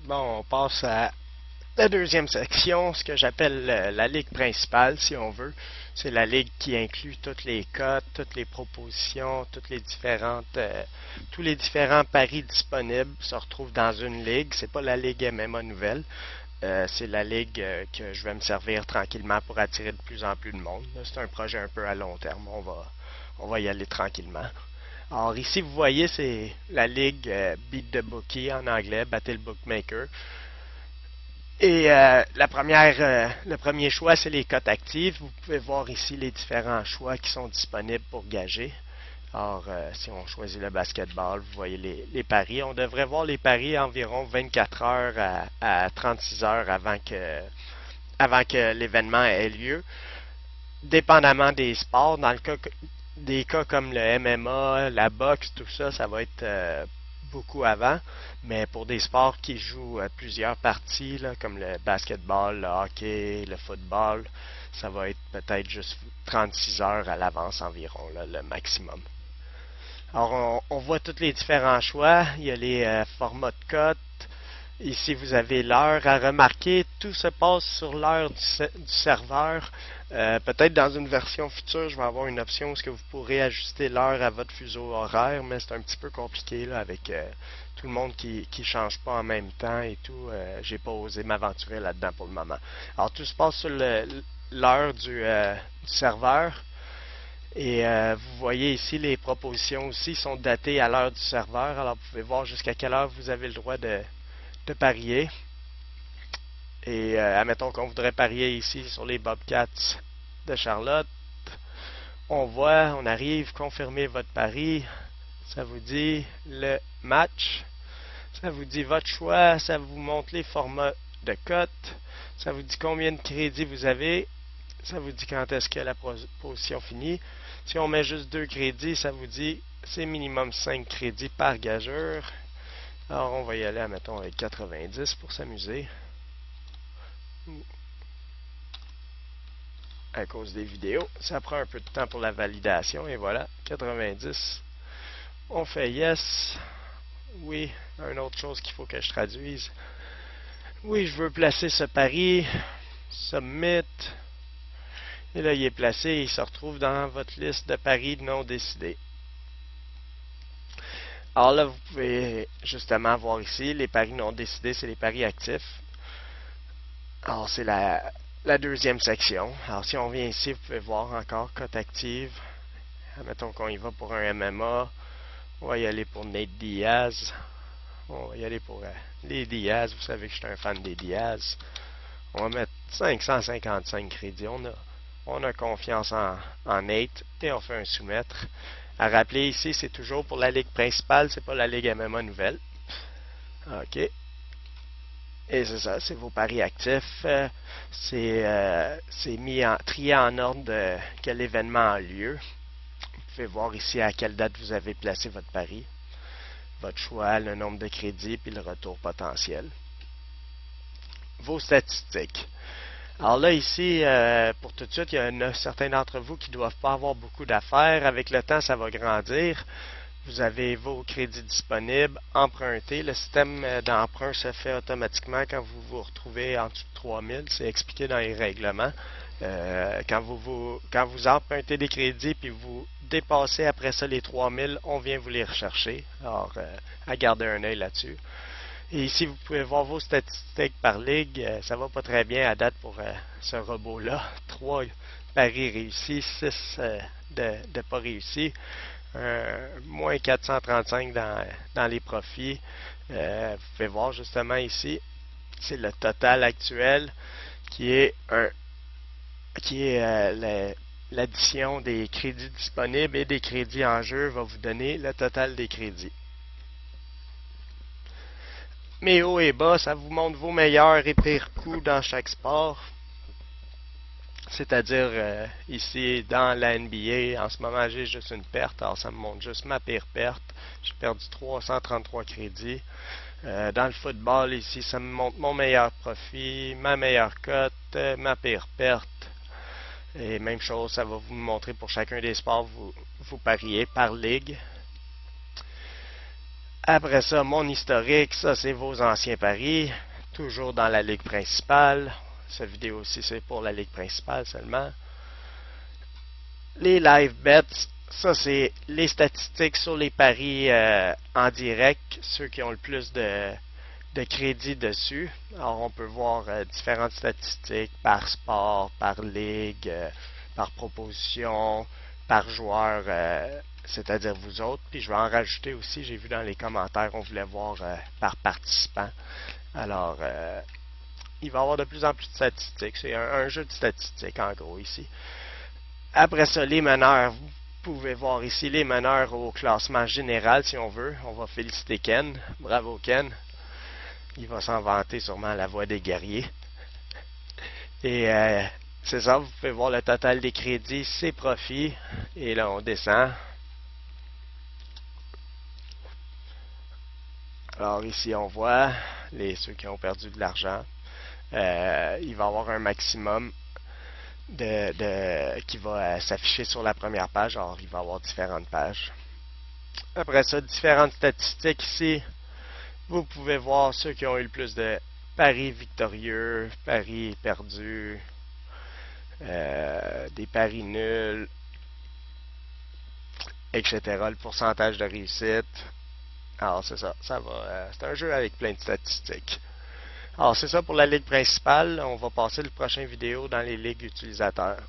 Bon, on passe à la deuxième section, ce que j'appelle la ligue principale, si on veut. C'est la ligue qui inclut toutes les cotes, toutes les propositions, tous les différents paris disponibles se retrouvent dans une ligue. C'est pas la ligue MMA nouvelle. C'est la ligue que je vais me servir tranquillement pour attirer de plus en plus de monde. C'est un projet un peu à long terme. On va y aller tranquillement. Alors ici, vous voyez, c'est la ligue Beat the Bookie en anglais, Battle le Bookmaker. Et le premier choix, c'est les cotes actives. Vous pouvez voir ici les différents choix qui sont disponibles pour gager. Alors, si on choisit le basketball, vous voyez paris. On devrait voir les paris environ 24 heures à 36 heures avant que l'événement ait lieu. Dépendamment des sports, dans le cas des cas comme le MMA, la boxe, tout ça, ça va être beaucoup avant. Mais pour des sports qui jouent plusieurs parties, là, comme le basketball, le hockey, le football, ça va être peut-être juste 36 heures à l'avance environ, là, le maximum. Alors, on voit tous les différents choix. Il y a les formats de cote. Ici, vous avez l'heure à remarquer. Tout se passe sur l'heure du serveur. Peut-être dans une version future, je vais avoir une option où vous pourrez ajuster l'heure à votre fuseau horaire, mais c'est un petit peu compliqué là, avec tout le monde qui ne change pas en même temps et tout. J'ai pas osé m'aventurer là-dedans pour le moment. Alors, tout se passe sur l'heure du serveur. Et vous voyez ici, les propositions aussi sont datées à l'heure du serveur. Alors, vous pouvez voir jusqu'à quelle heure vous avez le droit de parier. Et admettons qu'on voudrait parier ici sur les Bobcats de Charlotte. On arrive, confirmer votre pari. Ça vous dit le match. Ça vous dit votre choix. Ça vous montre les formats de cote. Ça vous dit combien de crédits vous avez. Ça vous dit quand est-ce que la position finit. Si on met juste 2 crédits, ça vous dit c'est minimum 5 crédits par gageur. Alors on va y aller, admettons, avec 90 pour s'amuser. À cause des vidéos. Ça prend un peu de temps pour la validation et voilà, 90. On fait yes. Oui, une autre chose qu'il faut que je traduise. Oui, je veux placer ce pari. Submit. Et là, il est placé et il se retrouve dans votre liste de paris non décidés. Alors là, vous pouvez justement voir ici, les paris non décidés, c'est les paris actifs. Alors, c'est la deuxième section. Alors, si on vient ici, vous pouvez voir encore cote active. Admettons qu'on y va pour un MMA. On va y aller pour Nate Diaz. On va y aller pour les Diaz. Vous savez que je suis un fan des Diaz. On va mettre 555 crédits. On a confiance en Nate et on fait un soumettre. À rappeler ici, c'est toujours pour la ligue principale, c'est pas la ligue MMA nouvelle. OK. Et c'est ça, c'est vos paris actifs. C'est trié en ordre de quel événement a lieu. Vous pouvez voir ici à quelle date vous avez placé votre pari, votre choix, le nombre de crédits, puis le retour potentiel. Vos statistiques. Alors là, ici, pour tout de suite, il y en a certains d'entre vous qui ne doivent pas avoir beaucoup d'affaires. Avec le temps, ça va grandir. Vous avez vos crédits disponibles, empruntés. Le système d'emprunt se fait automatiquement quand vous vous retrouvez en dessous de 3000. C'est expliqué dans les règlements. Quand vous empruntez des crédits puis vous dépassez après ça les 3000, on vient vous les rechercher. Alors, à garder un œil là-dessus. Et ici, vous pouvez voir vos statistiques par ligue. Ça va pas très bien à date pour ce robot-là. 3 paris réussis, 6 de pas réussis. Moins 435 dans les profits. Vous pouvez voir justement ici, c'est le total actuel qui est l'addition des crédits disponibles et des crédits en jeu va vous donner le total des crédits. Mes hauts et bas, ça vous montre vos meilleurs et pires coups dans chaque sport. C'est-à-dire, ici, dans la NBA, en ce moment, j'ai juste une perte. Alors, ça me montre juste ma pire perte. J'ai perdu 333 crédits. Dans le football, ici, ça me montre mon meilleur profit, ma meilleure cote, ma pire perte. Et même chose, ça va vous montrer pour chacun des sports, vous pariez par ligue. Après ça, mon historique, ça c'est vos anciens paris, toujours dans la ligue principale. Cette vidéo aussi c'est pour la ligue principale seulement. Les live bets, ça c'est les statistiques sur les paris en direct, ceux qui ont le plus de crédit dessus. Alors on peut voir différentes statistiques par sport, par ligue, par proposition, par joueur, c'est-à-dire vous autres. Puis je vais en rajouter aussi, j'ai vu dans les commentaires, on voulait voir par participant. Alors, il va y avoir de plus en plus de statistiques. C'est un jeu de statistiques en gros ici. Après ça, les meneurs, vous pouvez voir ici les meneurs au classement général si on veut. On va féliciter Ken. Bravo Ken. Il va s'en vanter sûrement à la voix des guerriers. Et c'est ça, vous pouvez voir le total des crédits, ses profits. Et là, on descend. Alors ici, on voit ceux qui ont perdu de l'argent. Il va y avoir un maximum qui va s'afficher sur la première page. Alors, il va y avoir différentes pages. Après ça, différentes statistiques ici. Vous pouvez voir ceux qui ont eu le plus de paris victorieux, paris perdus, des paris nuls, etc. Le pourcentage de réussite. Alors, c'est ça. C'est un jeu avec plein de statistiques. Alors, c'est ça pour la ligue principale. On va passer le prochain vidéo dans les ligues utilisateurs.